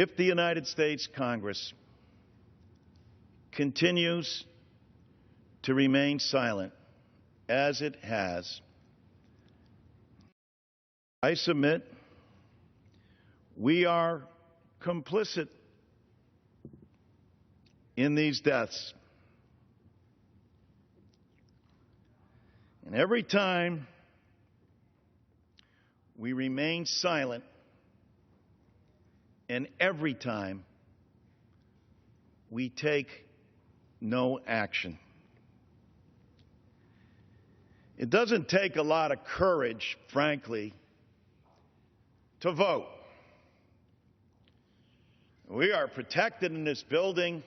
If the United States Congress continues to remain silent, as it has, I submit we are complicit in these deaths. And every time we remain silent, and every time we take no action. It doesn't take a lot of courage, frankly, to vote. We are protected in this building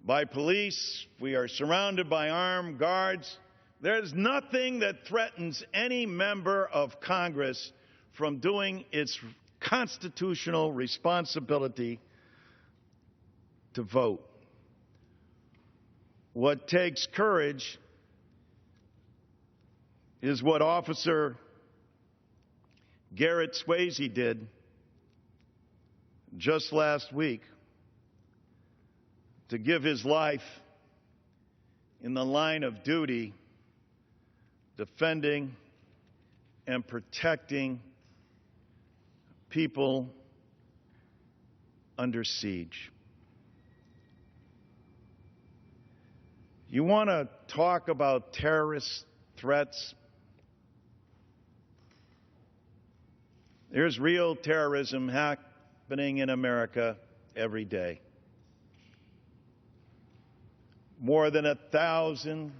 by police. We are surrounded by armed guards. There's nothing that threatens any member of Congress from doing its constitutional responsibility to vote. What takes courage is what Officer Garrett Swayze did just last week, to give his life in the line of duty defending and protecting people under siege. You want to talk about terrorist threats? There's real terrorism happening in America every day. More than 1,000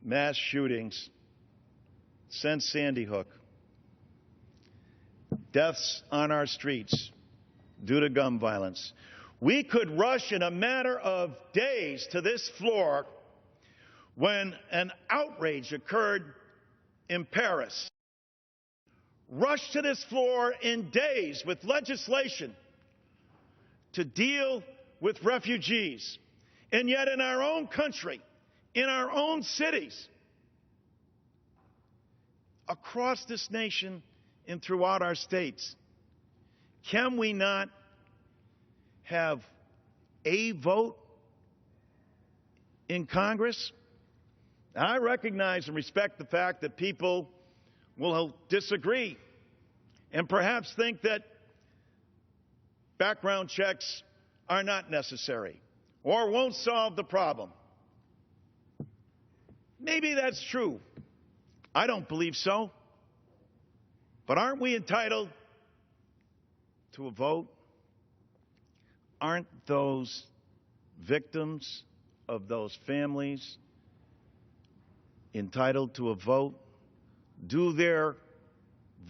mass shootings since Sandy Hook. Deaths on our streets due to gun violence. We could rush in a matter of days to this floor when an outrage occurred in Paris. Rush to this floor in days with legislation to deal with refugees. And yet in our own country, in our own cities, across this nation and throughout our states, can we not have a vote in Congress? Now, I recognize and respect the fact that people will disagree and perhaps think that background checks are not necessary or won't solve the problem. Maybe that's true. I don't believe so. But aren't we entitled to a vote? Aren't those victims of those families entitled to a vote? Do their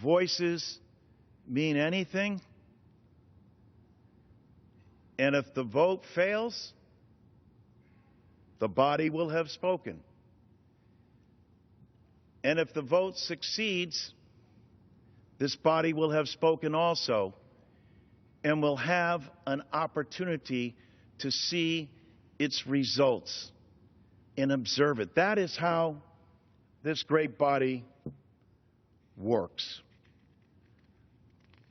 voices mean anything? And if the vote fails, the body will have spoken. And if the vote succeeds, this body will have spoken also, and will have an opportunity to see its results and observe it. That is how this great body works.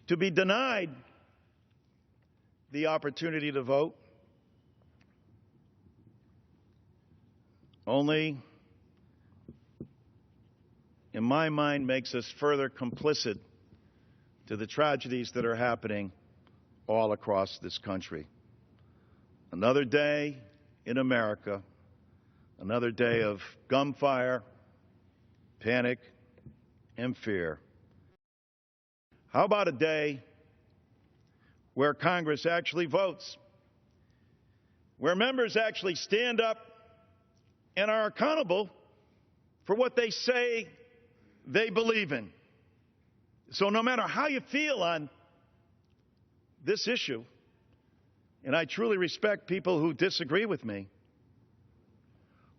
To be denied the opportunity to vote only, in my mind, makes us further complicit to the tragedies that are happening all across this country. Another day in America, another day of gunfire, panic, and fear. How about a day where Congress actually votes, where members actually stand up and are accountable for what they say they believe in? So no matter how you feel on this issue, and I truly respect people who disagree with me,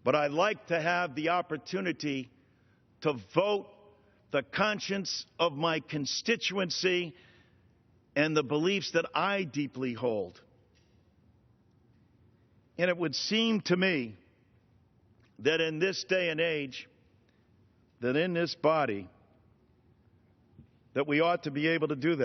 but I'd like to have the opportunity to vote the conscience of my constituency and the beliefs that I deeply hold. And it would seem to me that in this day and age, that in this body, that we ought to be able to do that.